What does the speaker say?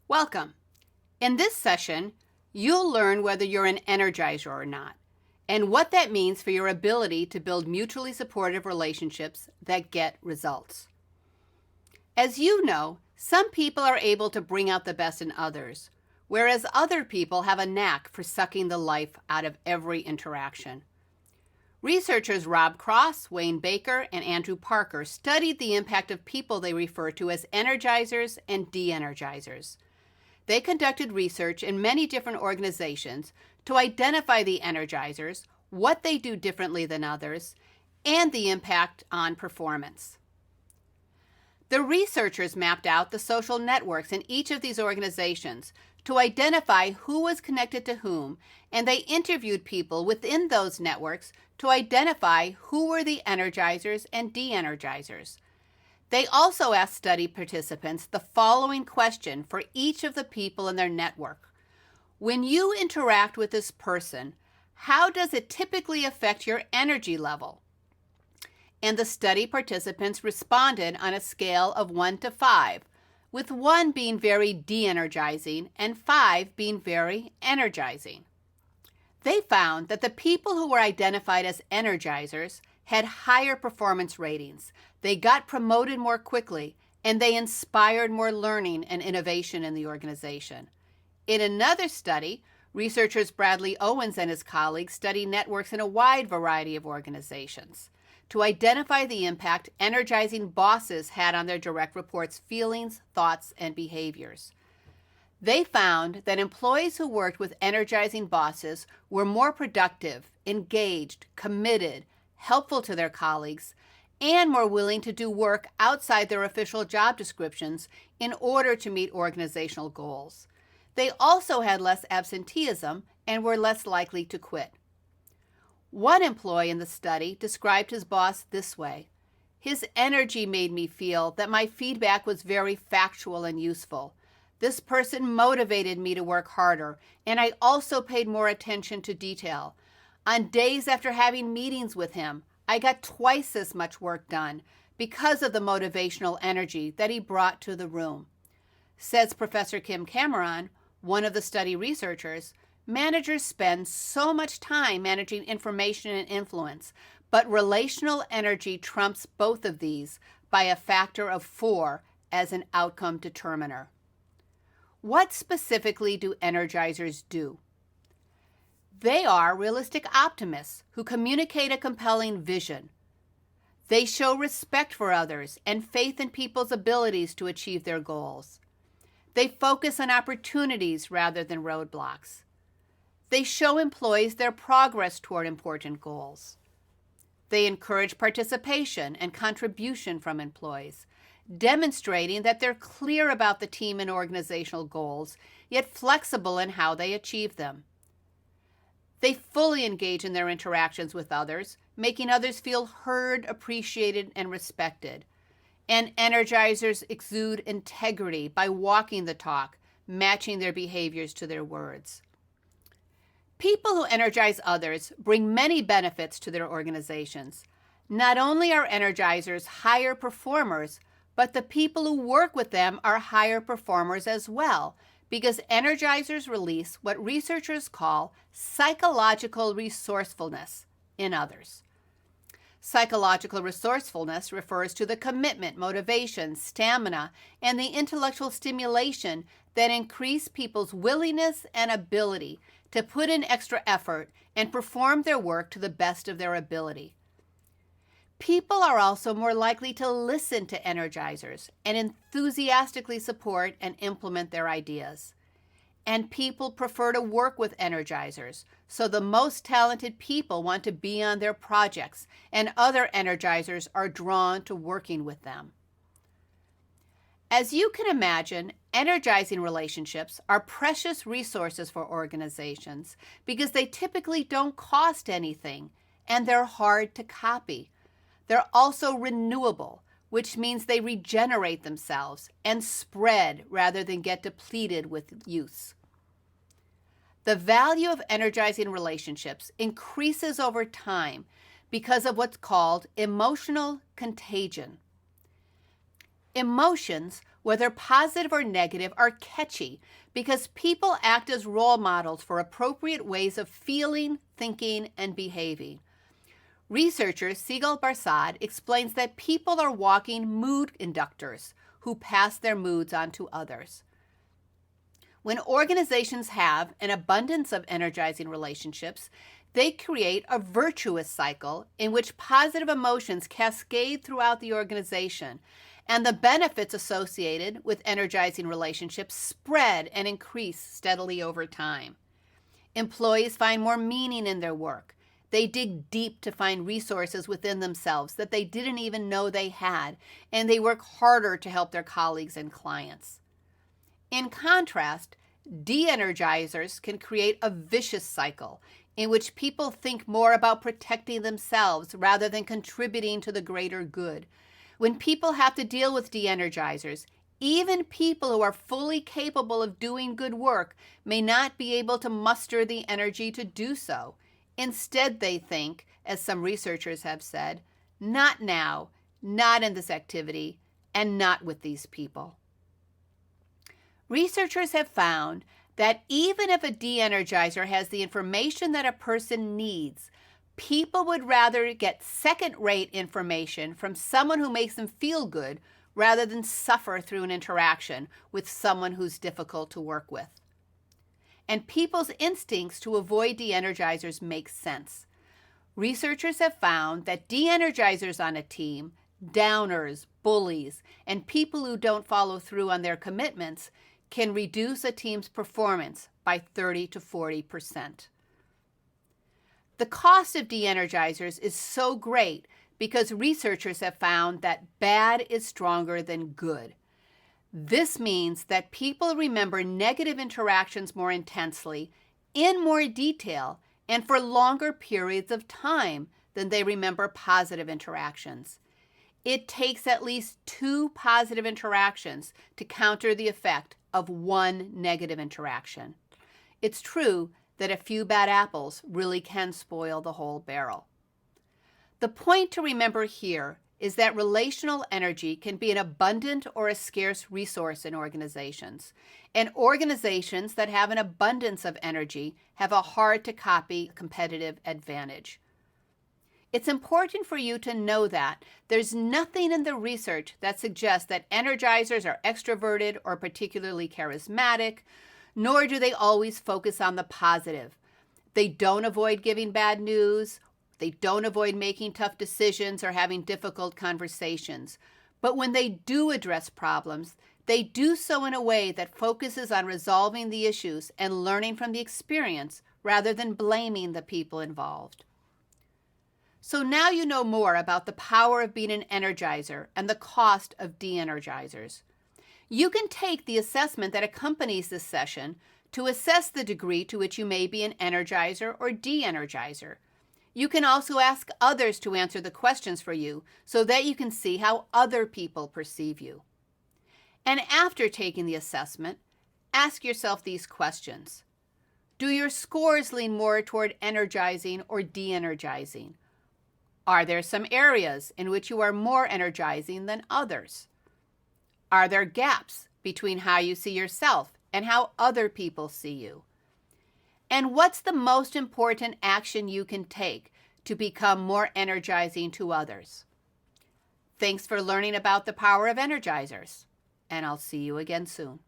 Welcome. In this session, you'll learn whether you're an Energizer or not, and what that means for your ability to build mutually supportive relationships that get results. As you know, some people are able to bring out the best in others, whereas other people have a knack for sucking the life out of every interaction. Researchers Rob Cross, Wayne Baker, and Andrew Parker studied the impact of people they refer to as Energizers and de-Energizers. They conducted research in many different organizations to identify the Energizers, what they do differently than others, and the impact on performance. The researchers mapped out the social networks in each of these organizations to identify who was connected to whom, and they interviewed people within those networks to identify who were the Energizers and de-Energizers. They also asked study participants the following question for each of the people in their network. When you interact with this person, how does it typically affect your energy level? And the study participants responded on a scale of 1 to 5, with 1 being very de-energizing and 5 being very energizing. They found that the people who were identified as Energizers had higher performance ratings. They got promoted more quickly, and they inspired more learning and innovation in the organization. In another study, researchers Bradley Owens and his colleagues studied networks in a wide variety of organizations to identify the impact energizing bosses had on their direct reports' feelings, thoughts, and behaviors. They found that employees who worked with energizing bosses were more productive, engaged, committed, helpful to their colleagues, and more willing to do work outside their official job descriptions in order to meet organizational goals. They also had less absenteeism and were less likely to quit. One employee in the study described his boss this way: "His energy made me feel that my feedback was very factual and useful. This person motivated me to work harder, and I also paid more attention to detail. On days after having meetings with him, I got twice as much work done because of the motivational energy that he brought to the room." Says Professor Kim Cameron, one of the study researchers, managers spend so much time managing information and influence, but relational energy trumps both of these by a factor of 4 as an outcome determiner. What specifically do Energizers do? They are realistic optimists who communicate a compelling vision. They show respect for others and faith in people's abilities to achieve their goals. They focus on opportunities rather than roadblocks. They show employees their progress toward important goals. They encourage participation and contribution from employees, demonstrating that they're clear about the team and organizational goals, yet flexible in how they achieve them. They fully engage in their interactions with others, making others feel heard, appreciated, and respected. And Energizers exude integrity by walking the talk, matching their behaviors to their words. People who energize others bring many benefits to their organizations. Not only are Energizers higher performers, but the people who work with them are higher performers as well, because Energizers release what researchers call psychological resourcefulness in others. Psychological resourcefulness refers to the commitment, motivation, stamina, and the intellectual stimulation that increase people's willingness and ability to put in extra effort and perform their work to the best of their ability. People are also more likely to listen to Energizers and enthusiastically support and implement their ideas. And people prefer to work with Energizers, so the most talented people want to be on their projects, and other Energizers are drawn to working with them. As you can imagine, energizing relationships are precious resources for organizations because they typically don't cost anything, and they're hard to copy. They're also renewable, which means they regenerate themselves and spread rather than get depleted with use. The value of energizing relationships increases over time because of what's called emotional contagion. Emotions, whether positive or negative, are catchy because people act as role models for appropriate ways of feeling, thinking, and behaving. Researcher Sigal Barsad explains that people are walking mood inductors who pass their moods on to others. When organizations have an abundance of energizing relationships, they create a virtuous cycle in which positive emotions cascade throughout the organization, and the benefits associated with energizing relationships spread and increase steadily over time. Employees find more meaning in their work. They dig deep to find resources within themselves that they didn't even know they had, and they work harder to help their colleagues and clients. In contrast, de-energizers can create a vicious cycle in which people think more about protecting themselves rather than contributing to the greater good. When people have to deal with de-energizers, even people who are fully capable of doing good work may not be able to muster the energy to do so. Instead, they think, as some researchers have said, not now, not in this activity, and not with these people. Researchers have found that even if a de-energizer has the information that a person needs, people would rather get second-rate information from someone who makes them feel good rather than suffer through an interaction with someone who's difficult to work with. And people's instincts to avoid de-energizers make sense. Researchers have found that de-energizers on a team, downers, bullies, and people who don't follow through on their commitments can reduce a team's performance by 30 to 40%. The cost of de-energizers is so great because researchers have found that bad is stronger than good. This means that people remember negative interactions more intensely, in more detail, and for longer periods of time than they remember positive interactions. It takes at least 2 positive interactions to counter the effect of 1 negative interaction. It's true that a few bad apples really can spoil the whole barrel. The point to remember here is that relational energy can be an abundant or a scarce resource in organizations, and organizations that have an abundance of energy have a hard-to-copy competitive advantage. It's important for you to know that there's nothing in the research that suggests that energizers are extroverted or particularly charismatic, nor do they always focus on the positive. They don't avoid giving bad news. They don't avoid making tough decisions or having difficult conversations. But when they do address problems, they do so in a way that focuses on resolving the issues and learning from the experience rather than blaming the people involved. So now you know more about the power of being an energizer and the cost of de-energizers. You can take the assessment that accompanies this session to assess the degree to which you may be an energizer or de-energizer. You can also ask others to answer the questions for you so that you can see how other people perceive you. And after taking the assessment, ask yourself these questions. Do your scores lean more toward energizing or de-energizing? Are there some areas in which you are more energizing than others? Are there gaps between how you see yourself and how other people see you? And what's the most important action you can take to become more energizing to others? Thanks for learning about the power of energizers, and I'll see you again soon.